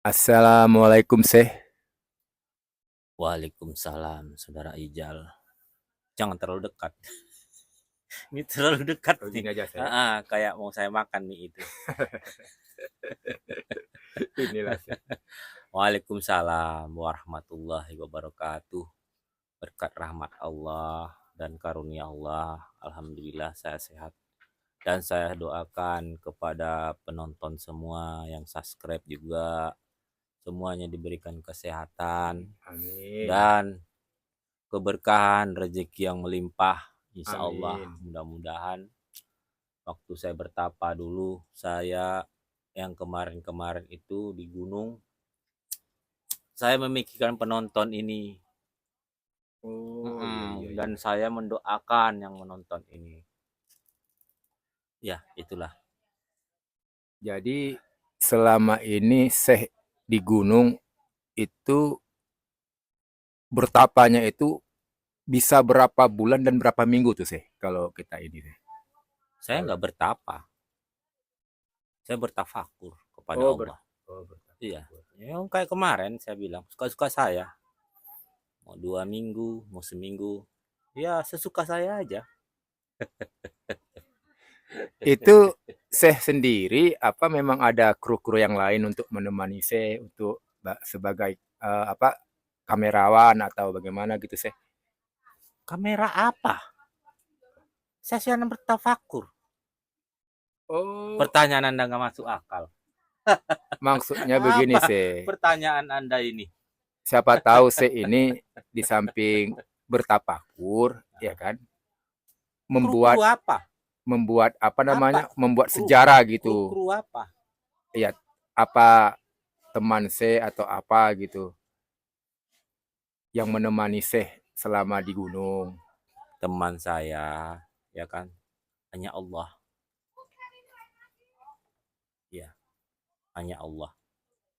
Assalamualaikum Seh. Waalaikumsalam, Saudara Ijal. Jangan terlalu dekat. Ini terlalu dekat Oh, nih. gini aja Seh. Kayak mau saya makan nih itu. Inilah Seh. Waalaikumsalam warahmatullahi wabarakatuh. Berkat rahmat Allah dan karunia Allah, alhamdulillah saya sehat. Dan saya doakan kepada penonton semua yang subscribe juga, semuanya diberikan kesehatan Amin. dan keberkahan, rezeki yang melimpah. Insya Allah, Amin. mudah-mudahan waktu saya bertapa dulu, saya yang kemarin-kemarin itu di gunung, saya memikirkan penonton ini. Oh iya iya Dan iya. saya mendoakan yang menonton ini. Ya, itulah. Jadi selama ini Seh di gunung itu bertapanya itu bisa berapa bulan dan berapa minggu tuh Seh kalau kita ini Seh? Saya nggak bertapa, saya bertafakur kepada Oh ber Allah. oh Iya, bertapa. yang kayak kemarin saya bilang, suka-suka saya. Mau 2 minggu, mau seminggu, ya sesuka saya aja. Itu Seh sendiri apa memang ada kru-kru yang lain untuk menemani Seh untuk sebagai apa kamerawan atau bagaimana gitu Seh? Kamera apa? Saya sedang bertafakur. Oh, Pertanyaan Anda nggak masuk akal. maksudnya begini Apa Seh. pertanyaan Anda ini? Siapa tahu Seh ini di samping bertapakur, ya kan, Kru-kru membuat apa? membuat apa Apa namanya, membuat kru? sejarah gitu. Kru-kru apa? Ya, apa teman Seh atau apa gitu yang menemani Seh selama di gunung. Teman saya, ya kan, hanya Allah. Ya, hanya Allah.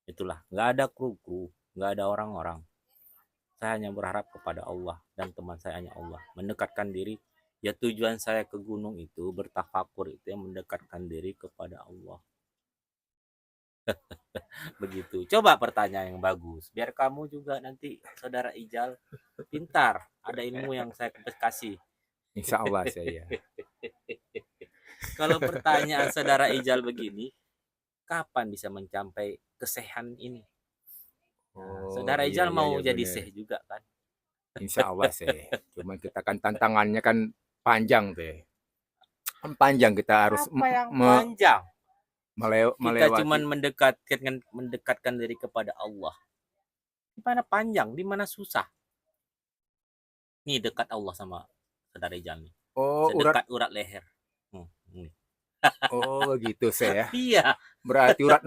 Itulah, nggak ada kru-kru, nggak ada orang-orang. Saya hanya berharap kepada Allah dan teman saya hanya Allah. Mendekatkan diri. Ya tujuan saya ke gunung itu, bertafakur itu yang mendekatkan diri kepada Allah. Begitu. Coba pertanyaan yang bagus. Biar kamu juga nanti, Saudara Ijal, pintar. Ada ilmu yang saya kasih. Insya Allah saya. Kalau pertanyaan Saudara Ijal begini, kapan bisa mencapai kesehan ini? Nah, Oh Saudara iya Ijal iya mau iya jadi benar. seh juga kan? Insya Allah Seh. Cuman kita kan tantangannya kan panjang tuh. Kan panjang kita harus Apa yang panjang? Kita melewati. cuman mendekatkan diri kepada Allah. Di mana panjang, di mana susah. Nih dekat Allah sama Saudara Ijal nih. Oh urat. Sedekat urat leher. Nih. Oh begitu Seh ya. Iya, Berarti urat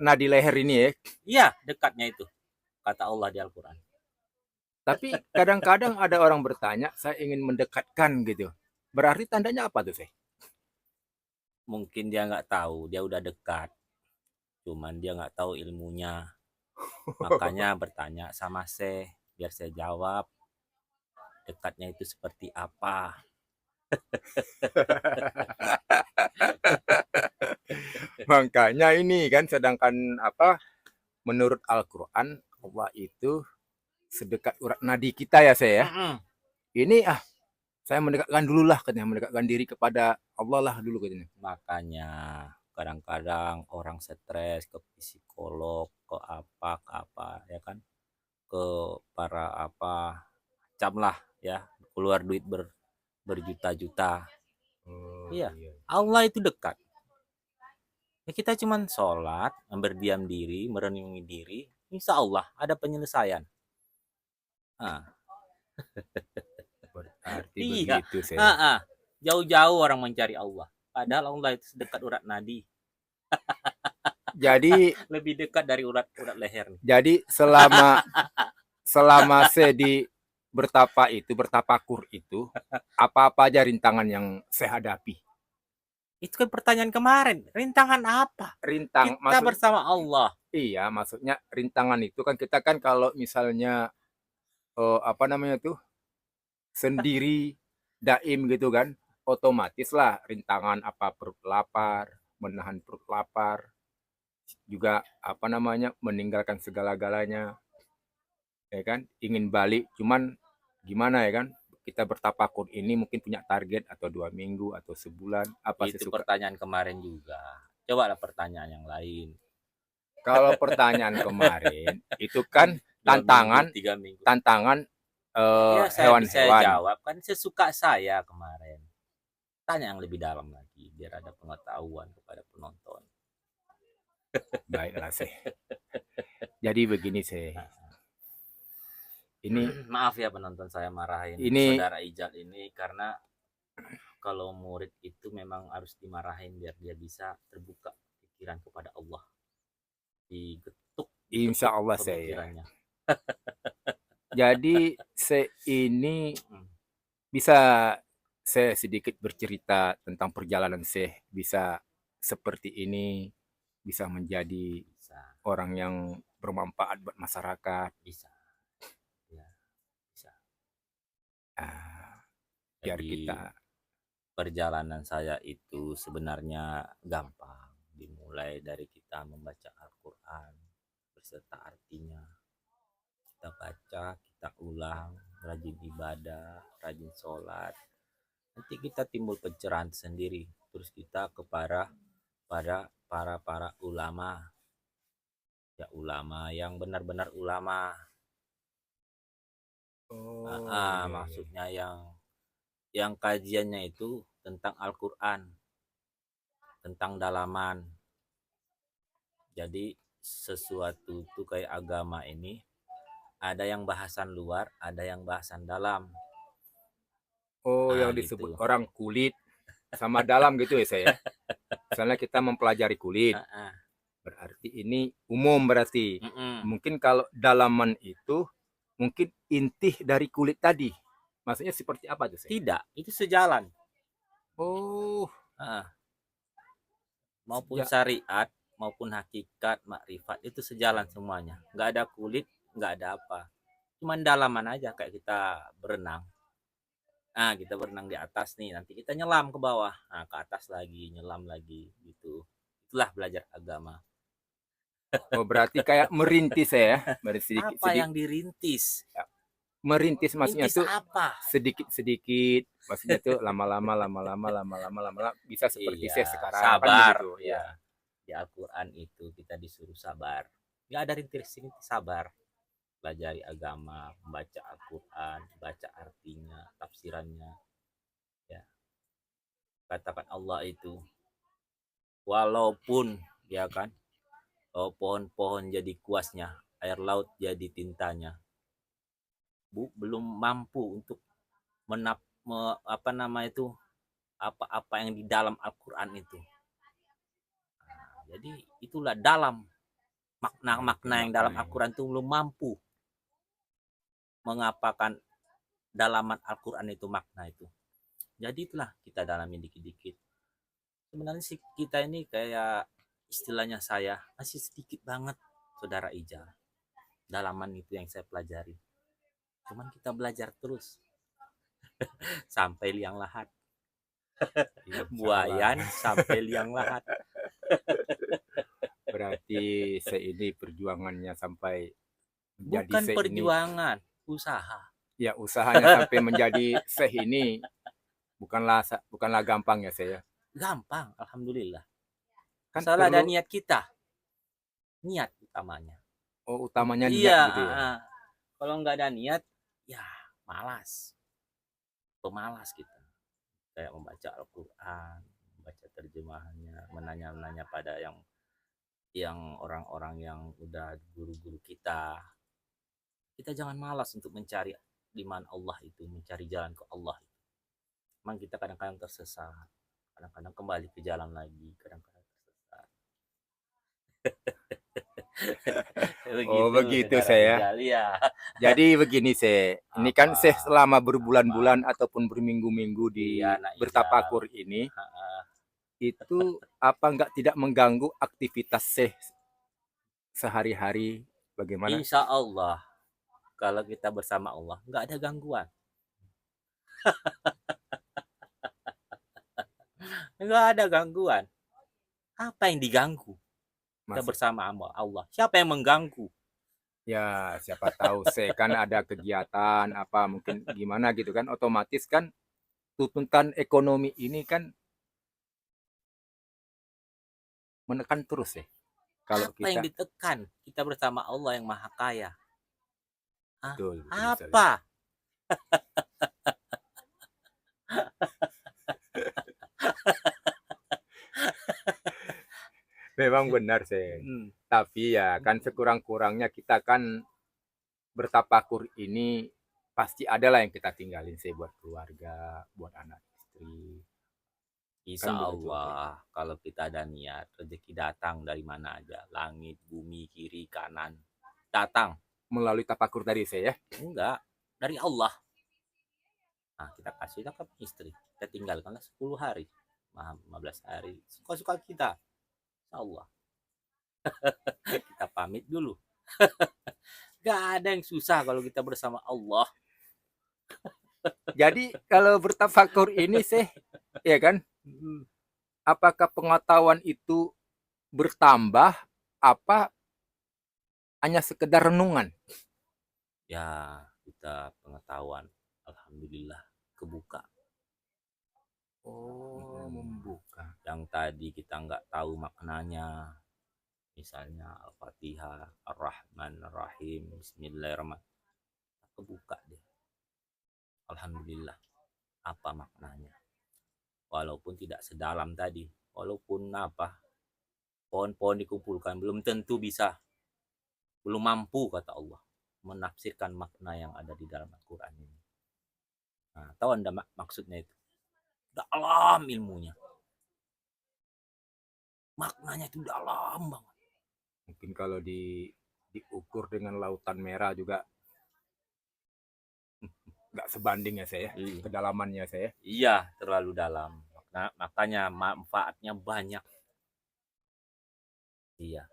nadi leher ini ya. iya dekatnya itu. Kata Allah di Al-Quran. Tapi kadang-kadang ada orang bertanya, saya ingin mendekatkan gitu. Berarti tandanya apa tuh Seh? Mungkin dia nggak tahu, dia udah dekat. Cuman dia nggak tahu ilmunya. Makanya bertanya sama saya, biar saya jawab dekatnya itu seperti apa. Makanya ini kan sedangkan apa menurut Al-Qur'an Allah itu sedekat urat nadi kita ya saya ya. Mm-mm. Ini saya mendekatkan dulu lah katanya, mendekatkan diri kepada Allah lah dulu katanya. Makanya kadang-kadang orang stres ke psikolog, ke apa, ya kan, ke para apa, macam lah ya, keluar duit berjuta-juta. Oh Iya, iya. Allah itu dekat. Ya kita cuman sholat, berdiam diri, merenungi diri, insya Allah ada penyelesaian. Nah, Berarti iya, begitu saya. jauh-jauh orang mencari Allah. Padahal Allah itu sedekat urat nadi, Jadi lebih dekat dari urat leher nih. jadi selama selama saya di bertapakur itu apa-apa aja rintangan yang saya hadapi. Itu kan pertanyaan kemarin. Rintangan apa? Rintang Kita maksud bersama Allah. iya maksudnya rintangan itu kan kita kan kalau misalnya apa namanya tuh sendiri daim gitu kan otomatis lah rintangan apa perut lapar menahan perut lapar juga apa namanya meninggalkan segala-galanya, ya kan? Ingin balik, cuman gimana ya kan? Kita bertapakur ini mungkin punya target atau 2 minggu atau sebulan, apa Itu sesuka. pertanyaan kemarin juga. Cobalah pertanyaan yang lain. Kalau pertanyaan kemarin itu kan 2 minggu, tantangan, 3 minggu. tantangan Ya saya bisa hewan-hewan. jawab kan sesuka saya kemarin. Tanya yang lebih dalam lagi biar ada pengetahuan kepada penonton. Baiklah sih. Jadi begini sih. Ini Maaf ya penonton saya marahin ini saudara Ijal ini karena kalau murid itu memang harus dimarahin biar dia bisa terbuka pikiran kepada Allah. Digetuk, insya diketuk Allah saya. pemikirannya. Jadi ini Hmm, bisa saya sedikit bercerita tentang perjalanan saya bisa seperti ini, bisa menjadi bisa, orang yang bermanfaat buat masyarakat. bisa, ya, bisa. Ah, biar Jadi kita perjalanan saya itu sebenarnya gampang. Dimulai dari kita membaca Al-Quran beserta artinya. Kita baca, kita ulang, rajin ibadah, rajin sholat. Nanti kita timbul pencerahan sendiri. Terus kita kepada para ulama. Ya ulama yang benar-benar ulama. oh iya, iya. Maksudnya yang kajiannya itu tentang Al-Quran, tentang dalaman. Jadi sesuatu tuh kayak agama ini ada yang bahasan luar, ada yang bahasan dalam. Oh yang disebut Gitu. orang kulit sama dalam gitu ya saya. Misalnya kita mempelajari kulit, Ah, ah. berarti ini umum berarti. Mm-mm. Mungkin kalau dalaman itu mungkin inti dari kulit tadi. Maksudnya seperti apa tuh saya? Tidak, itu sejalan. Oh, Ah, maupun sejak syariat, maupun hakikat, makrifat itu sejalan semuanya. Nggak ada kulit, nggak ada apa. Cuman dalaman aja kayak kita berenang. Kita berenang di atas nih, nanti kita nyelam ke bawah. Ke atas lagi, nyelam lagi gitu. Itulah belajar agama. oh berarti kayak merintis ya, berarti sedikit Apa sedikit yang dirintis? merintis maksudnya Rintis tuh apa? sedikit-sedikit, maksudnya tuh lama-lama lama-lama lama-lama lama-lama bisa seperti Iya, saya sekarang kan sabar begitu ya. ya. Di Al-Quran itu kita disuruh sabar. Nggak ada rintis-rintis, sabar. Pelajari agama, membaca Al-Quran, baca artinya, tafsirannya. Ya, katakan Allah itu, walaupun ya kan, pohon-pohon jadi kuasnya, air laut jadi tintanya, belum mampu untuk apa nama itu, apa-apa yang di dalam Al-Quran itu. Jadi itulah dalam makna-makna yang dalam Maknanya. Al-Quran itu belum mampu mengapakan dalaman Al-Quran itu makna itu. Jadi itulah kita dalami dikit-dikit. Sebenarnya sih kita ini kayak istilahnya saya masih sedikit banget saudara Ija. Dalaman itu yang saya pelajari. Cuman kita belajar terus sampai liang lahat. Buayan sampai liang lahat. Berarti saya ini perjuangannya sampai menjadi Bukan saya ini, perjuangan, usaha. ya usahanya sampai menjadi seh ini bukanlah gampang ya saya. Gampang, alhamdulillah. Kan Asal ada perlu niat kita, niat utamanya. utamanya niat Iya, gitu ya. kalau nggak ada niat, ya malas, pemalas kita. Kayak membaca Al-Quran, membaca terjemahannya, menanya-nanya pada yang orang-orang yang udah guru-guru kita. Kita jangan malas untuk mencari di mana Allah itu, mencari jalan ke Allah. Memang kita kadang-kadang tersesat, kadang-kadang kembali ke jalan lagi, kadang-kadang tersesat. Oh Begitu begitu saudara saya. Ijal ya. Jadi begini saya, ini kan Apa? saya selama Apa? berbulan-bulan ataupun berminggu-minggu di Iya, nak Ijal. bertapakur ini, itu apa enggak tidak mengganggu aktivitas saya sehari-hari bagaimana? Insya Allah, kalau kita bersama Allah, nggak ada gangguan. Nggak ada gangguan. Apa yang diganggu? Kita Masih bersama Allah. Siapa yang mengganggu? ya siapa tahu saya kan ada kegiatan apa mungkin gimana gitu kan otomatis kan tuntutan ekonomi ini kan menekan terus ya. Kalau Apa yang kita ditekan? Kita bersama Allah yang Maha Kaya. Hah? betul betul sekali. Apa? Memang benar sih. Hmm. Tapi ya kan sekurang-kurangnya kita kan bertapakur ini pasti ada lah yang kita tinggalin sih buat keluarga, buat anak istri. Insya Kan begitu sih. Allah, kalau kita ada niat, rezeki datang dari mana aja. Langit, bumi, kiri, kanan. Datang. Melalui tapakur tadi saya ya. Enggak. Dari Allah. Nah, kita kasihlah ke istri. Kita tinggalkanlah 10 hari. 15 hari. Suka-suka kita. Insya Allah. Kita pamit dulu. Gak ada yang susah kalau kita bersama Allah. Jadi kalau bertafakur ini sih ya kan apakah pengetahuan itu bertambah apa hanya sekedar renungan? Ya, kita pengetahuan. Alhamdulillah. Kebuka. Oh, membuka. Yang tadi kita nggak tahu maknanya. Misalnya Al-Fatihah, Ar-Rahman, Ar-Rahim, Bismillahirrahmanirrahim. Kebuka deh. Alhamdulillah. Apa maknanya? Walaupun tidak sedalam tadi. Walaupun apa, pohon-pohon dikumpulkan belum tentu bisa, belum mampu kata Allah menafsirkan makna yang ada di dalam Al-Quran ini. Nah, tahu anda maksudnya itu? Dalam ilmunya, maknanya itu dalam banget. Mungkin kalau diukur dengan lautan merah juga nggak sebanding ya saya, kedalamannya saya. Iya, terlalu dalam. Makanya manfaatnya banyak. Iya.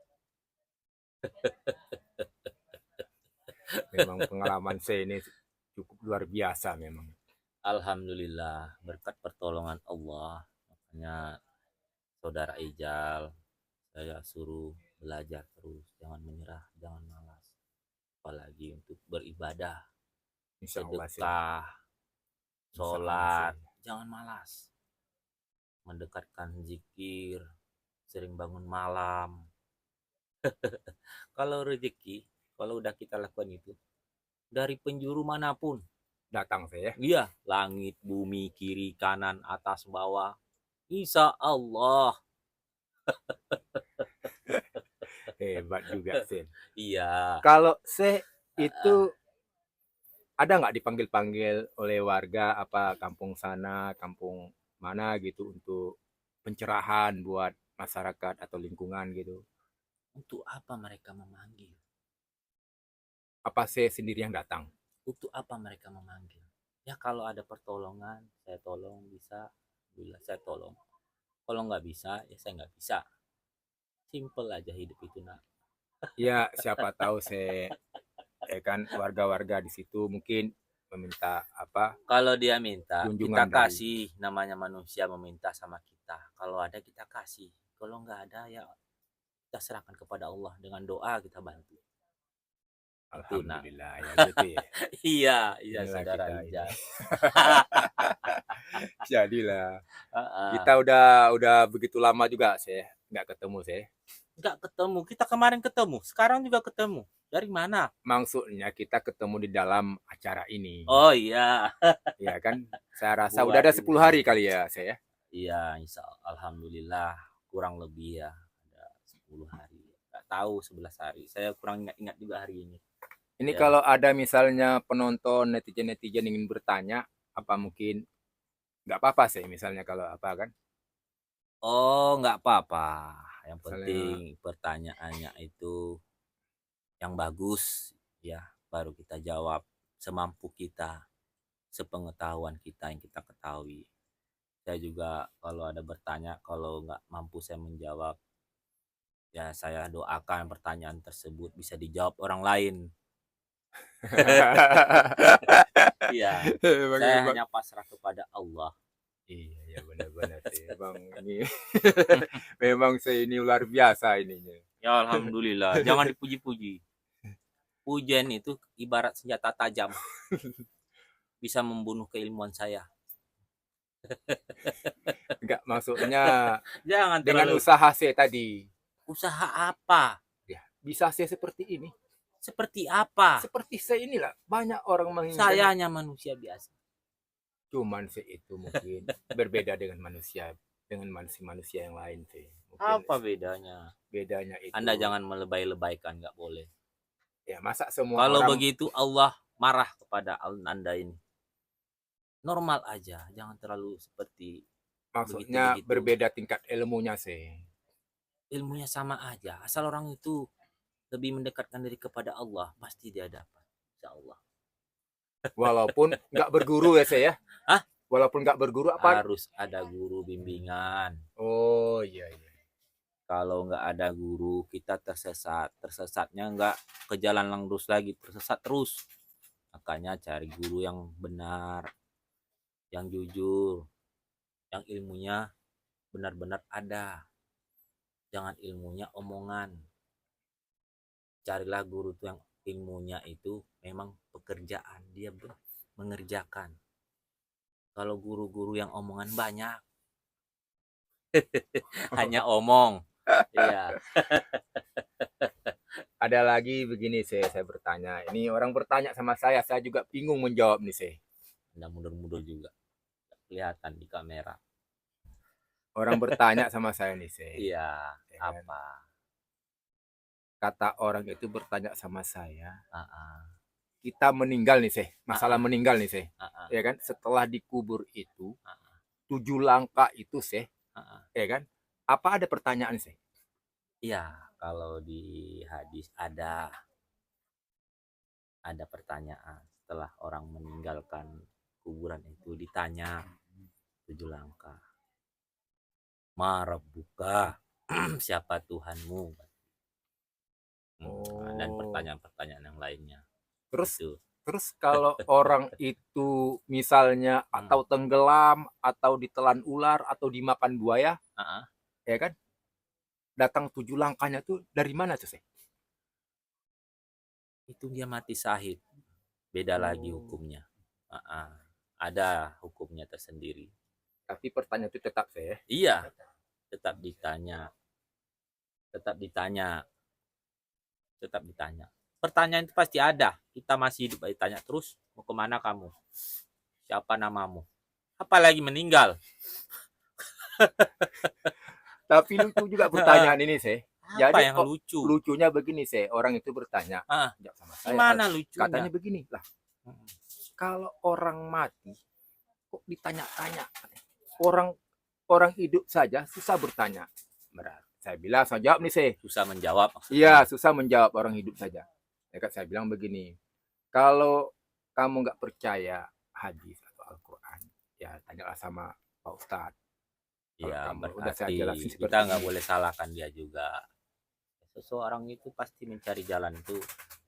Memang pengalaman saya ini cukup luar biasa memang. Alhamdulillah berkat pertolongan Allah. Makanya saudara Ijal saya suruh belajar terus, jangan menyerah, jangan malas. Apalagi untuk beribadah, sedekah, sholat, jangan malas. Mendekatkan zikir, sering bangun malam. Kalau rezeki, kalau udah kita lakukan itu, dari penjuru manapun Datang saya. iya, langit, bumi, kiri, kanan, atas, bawah, insya Allah. Hebat juga sih. Iya. Kalau saya itu ada nggak dipanggil-panggil oleh warga apa kampung sana, kampung mana gitu untuk pencerahan buat masyarakat atau lingkungan gitu? Untuk apa mereka memanggil? Apa saya sendiri yang datang? Untuk apa mereka memanggil? Ya kalau ada pertolongan, saya tolong bisa, bila saya tolong. Kalau nggak bisa, ya saya nggak bisa. Simple aja hidup itu nak. Ya siapa tahu saya kan warga-warga di situ mungkin meminta apa Kalau dia minta, kita kunjungan dari kasih. Namanya manusia meminta sama kita. Kalau ada kita kasih. Kalau nggak ada ya kita serahkan kepada Allah. Dengan doa kita bantu. Itu nak. Alhamdulillah ya gitu ya. Iya, iya Inilah saudara kita ini. Ijaz. Jadilah kita udah begitu lama juga saya nggak ketemu saya. Nggak ketemu. Kita kemarin ketemu. Sekarang juga ketemu. Dari mana? Maksudnya kita ketemu di dalam acara ini. Oh iya. Ya kan? Saya rasa Buat udah ada ini. 10 hari kali ya saya. Iya, insya alhamdulillah kurang lebih ya ada 10 hari. Nggak tahu 11 hari. Saya kurang ingat-ingat juga hari ini. Ini Ya. kalau ada misalnya penonton netizen-netizen ingin bertanya, apa mungkin nggak apa-apa sih misalnya kalau apa kan? Oh, nggak apa-apa. Yang Misalnya penting pertanyaannya itu yang bagus ya, baru kita jawab semampu kita, sepengetahuan kita yang kita ketahui. Saya juga kalau ada bertanya, kalau nggak mampu saya menjawab, ya saya doakan pertanyaan tersebut bisa dijawab orang lain. Iya, saya hanya pasrah kepada Allah. Iya, ya benar-benar sih. Bang ini memang saya ini luar biasa ininya. Ya alhamdulillah, jangan dipuji-puji. Pujian itu ibarat senjata tajam, bisa membunuh keilmuan saya. Enggak, maksudnya Jangan dengan terlalu usaha saya tadi. usaha apa? Ya, bisa saya seperti ini. Seperti apa? Seperti saya inilah. Banyak orang Saya menginginkan. hanya manusia biasa. Cuman saya itu mungkin berbeda dengan manusia. Dengan manusia-manusia yang lain sih. Mungkin Apa bedanya? bedanya itu. Anda jangan melebay-lebaykan, nggak boleh. Ya, masa semua Kalau orang. begitu Allah marah kepada Anda ini. Normal aja, jangan terlalu seperti Maksudnya begitu-begitu. berbeda tingkat ilmunya sih. Ilmunya sama aja. Asal orang itu lebih mendekatkan diri kepada Allah, pasti dia dapat. Insya Allah. Walaupun nggak berguru ya saya. Hah? Walaupun nggak berguru apa? Harus ada guru bimbingan. Oh iya iya. Kalau nggak ada guru, kita tersesat. Tersesatnya nggak ke jalan lurus lagi, tersesat terus. Makanya cari guru yang benar, yang jujur, yang ilmunya benar-benar ada. Jangan ilmunya omongan. Carilah guru tuh yang ilmunya itu memang pekerjaan, dia mengerjakan. Kalau guru-guru yang omongan banyak, hanya omong. Iya. Ada lagi begini saya bertanya. Ini orang bertanya sama saya juga bingung menjawab nih saya. Anda mundur-mundur juga. Kelihatan di kamera. Orang bertanya sama saya nih saya. Iya, Ya kan? apa? Kata orang itu bertanya sama saya, Uh-uh. kita meninggal nih saya. Masalah meninggal nih saya. Uh-uh. Ya kan? Setelah dikubur itu, Uh-uh. 7 langkah itu saya. Uh-uh. Ya kan? Apa ada pertanyaan saya? Iya, kalau di hadis ada pertanyaan setelah orang meninggalkan kuburan itu ditanya 7 langkah. Marabuka, siapa Tuhanmu? Dan Oh. pertanyaan-pertanyaan yang lainnya. Terus Itu. terus kalau orang itu misalnya atau tenggelam atau ditelan ular atau dimakan buaya, Uh-uh. ya kan? Datang 7 langkahnya tuh dari mana tuh saya? Itu dia mati syahid. Beda lagi hukumnya. Uh-uh. Ada hukumnya tersendiri. Tapi pertanyaan itu tetap saya. Iya, tetap ditanya. Tetap ditanya. Tetap ditanya. Pertanyaan itu pasti ada. Kita masih hidup ditanya terus, mau kemana kamu? Siapa namamu? Apalagi meninggal. Tapi lucu juga pertanyaan ini saya. Apa Jadi yang kok lucu? lucunya begini saya, orang itu bertanya, Ah, jawab sama saya. gimana lucunya? Katanya begini lah. Kalau orang mati kok ditanya-tanya? Orang orang hidup saja susah bertanya. Berat. Saya bilang, saya jawab nih saya. Susah menjawab. Iya, susah menjawab orang hidup saja. Ya kan saya bilang begini, kalau kamu nggak percaya hadis atau Al-Quran, ya tanyalah sama Pak Ustadz. Iya, Udah saya berarti jelasin seperti kita nggak ini. boleh salahkan dia juga. Seseorang itu pasti mencari jalan itu.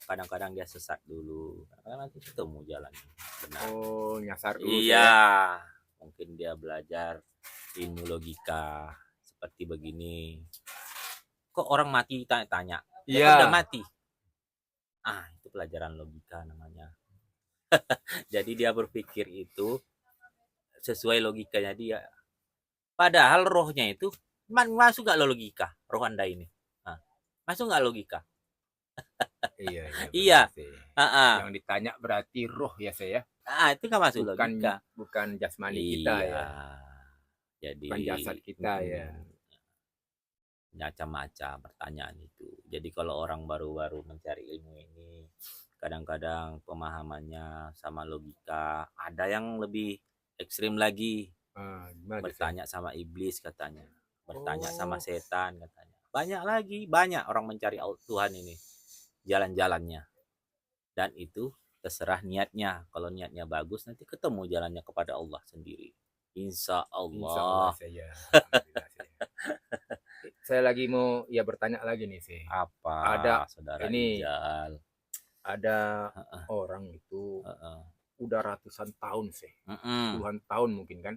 Kadang-kadang dia sesat dulu, kadang nanti ketemu jalan benar. Oh, nyasar dulu. Iya, mungkin dia belajar ilmu logika seperti begini. Kok orang mati tanya-tanya? Iya. Udah mati. Itu pelajaran logika namanya. Jadi dia berpikir itu sesuai logikanya dia. Padahal rohnya itu masuk gak logika roh Anda ini? Masuk gak logika? Iya. Iya. Yang ditanya berarti roh ya saya. Itu gak masuk bukan, logika. Bukan jasmani kita ya. Jadi bukan jasad kita ya. Macam-macam pertanyaan itu. Jadi kalau orang baru-baru mencari ilmu ini, kadang-kadang pemahamannya sama logika, ada yang lebih ekstrim lagi. Bertanya sama iblis katanya, bertanya sama setan katanya. Banyak orang mencari Tuhan ini jalan-jalannya. Dan itu terserah niatnya. Kalau niatnya bagus nanti ketemu jalannya kepada Allah sendiri. Insya Allah. Saya lagi mau bertanya lagi nih sih. Apa ada saudara ini Ijal? Ada orang itu udah ratusan tahun sih, puluhan tahun mungkin kan,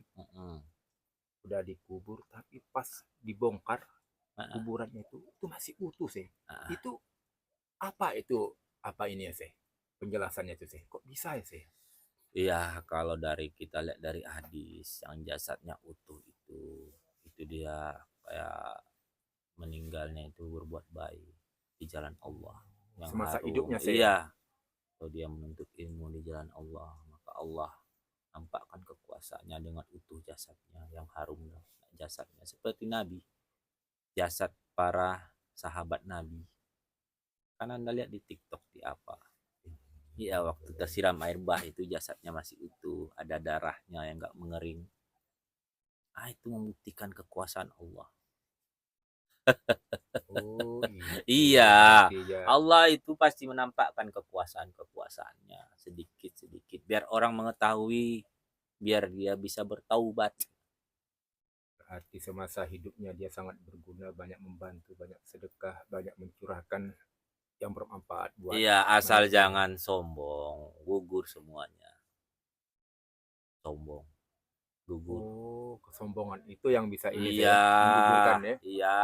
udah dikubur, tapi pas dibongkar Heeh, kuburannya itu masih utuh sih. heeh. Itu apa itu? Apa ini ya sih? Penjelasannya itu sih. Kok bisa ya sih? Iya, kalau dari kita lihat dari hadis yang jasadnya utuh itu dia kayak meninggalnya itu berbuat baik di jalan Allah yang Semasa harum. hidupnya sih ya. Iya, kalau dia menuntut ilmu di jalan Allah, maka Allah nampakkan kekuasaannya dengan utuh jasadnya yang harum jasadnya seperti Nabi, jasad para sahabat Nabi. Kan Anda lihat di TikTok di apa? Iya, waktu tersiram air bah itu jasadnya masih utuh, ada darahnya yang nggak mengering. Ah, itu membuktikan kekuasaan Allah. Oh gitu. Iya, Berarti ya. Allah itu pasti menampakkan kekuasaan-kekuasaannya sedikit-sedikit biar orang mengetahui, biar dia bisa bertaubat. Berarti semasa hidupnya dia sangat berguna, banyak membantu, banyak sedekah, banyak mencurahkan yang bermanfaat buat Iya, asal manusia. jangan sombong, gugur semuanya. Sombong, gugur. Oh, kesombongan itu yang bisa ini saya Iya, menggugurkan ya. iya,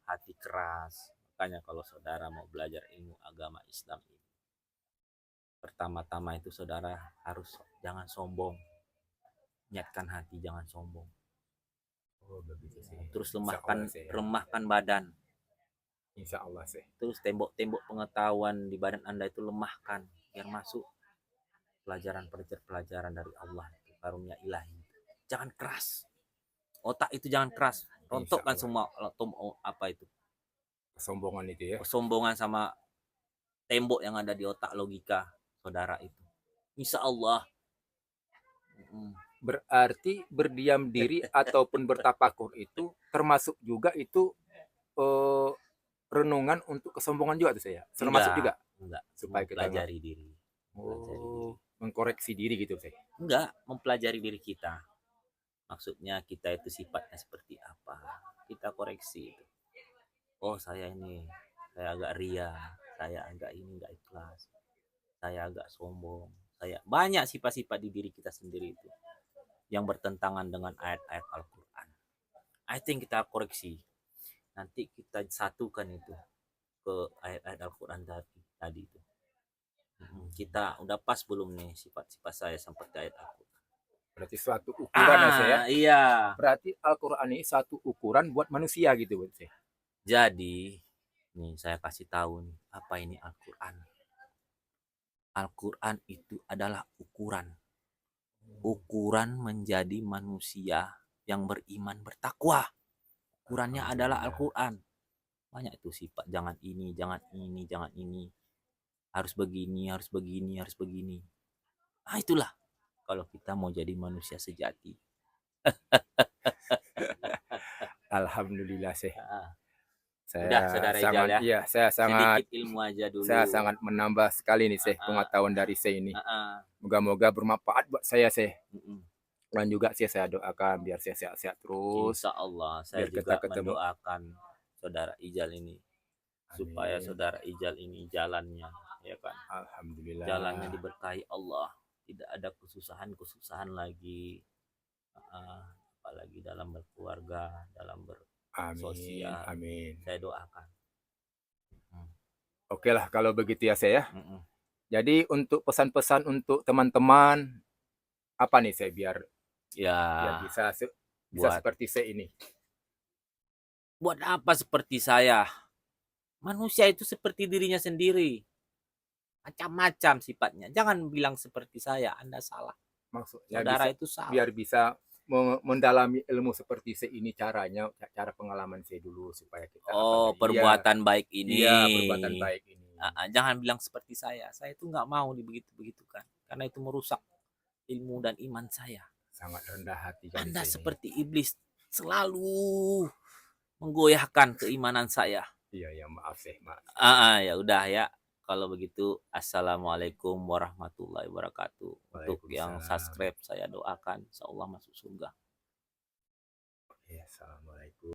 hati keras. Makanya kalau saudara mau belajar ilmu agama Islam ini, pertama-tama itu saudara harus jangan sombong. Niatkan hati, jangan sombong. Oh, begitu sih. Terus Insya Allah lemahkan sih. remahkan badan. Insya Allah sih. Terus tembok-tembok pengetahuan di badan Anda itu lemahkan biar masuk pelajaran-pelajaran dari Allah itu karunia ilahi. Jangan keras. Otak itu jangan keras. Insya Rontokkan Allah. semua apa itu? Kesombongan itu ya. Kesombongan sama tembok yang ada di otak logika saudara itu. Insya Allah. Berarti berdiam diri ataupun bertapakur itu termasuk juga itu eh, renungan untuk kesombongan juga tuh saya. Termasuk Enggak, juga enggak. supaya kita nggak Mempelajari diri. Mempelajari diri. mengkoreksi diri gitu saya. Enggak, mempelajari diri kita. Maksudnya kita itu sifatnya seperti apa. Kita koreksi itu. Oh, saya agak ria, saya agak ini enggak ikhlas, saya agak sombong, saya banyak sifat-sifat di diri kita sendiri itu yang bertentangan dengan ayat-ayat Al-Qur'an. I think kita koreksi. Nanti kita satukan itu ke ayat-ayat Al-Qur'an tadi itu. Kita udah pas belum nih sifat-sifat saya seperti ayat Al-Qur'an. Berarti suatu ukuran ya saya. Iya. Berarti Al-Quran ini satu ukuran buat manusia gitu buat saya. Jadi, nih saya kasih tahu nih, apa ini Al-Qur'an. Al-Quran itu adalah ukuran. Ukuran menjadi manusia yang beriman bertakwa. Ukurannya adalah Al-Quran. Banyak itu sifat. Jangan ini, jangan ini, jangan ini. Harus begini, harus begini, harus begini. Nah itulah. Kalau kita mau jadi manusia sejati. Alhamdulillah sih. Udah, Saya saudara Ijal sangat ya. iya, Sedikit ilmu aja dulu. saya sangat menambah sekali nih sih pengetahuan dari saya ini. Moga-moga bermanfaat buat saya sih. Dan juga sih saya doakan biar saya sehat-sehat terus. Insya Allah saya Biar juga kita ketemu. mendoakan saudara Ijal ini supaya Amin. saudara Ijal ini jalannya ya kan Alhamdulillah. jalannya diberkahi Allah, tidak ada kesusahan lagi, apalagi dalam berkeluarga, dalam Amin. bersosial. Amin. Saya doakan. Oke lah kalau begitu ya saya. Jadi untuk pesan-pesan untuk teman-teman apa nih saya biar Ya, bisa buat seperti saya ini. buat apa seperti saya? Manusia itu seperti dirinya sendiri. Macam-macam sifatnya. Jangan bilang seperti saya, Anda salah. Maksudnya Saudara bisa itu salah. biar bisa mendalami ilmu seperti saya ini caranya, cara pengalaman saya dulu supaya kita Perbuatan baik ini. Iya, perbuatan baik ini. Jangan bilang seperti saya. Saya itu nggak mau dibegitu-begitukan. Karena itu merusak ilmu dan iman saya. Sangat rendah hati kan Anda saya seperti iblis selalu menggoyahkan keimanan saya. Iya, ya maaf sih, maaf. Ya udah ya. Kalau begitu, assalamualaikum warahmatullahi wabarakatuh. Untuk yang subscribe saya doakan, insya Allah masuk surga. Ya, assalamualaikum.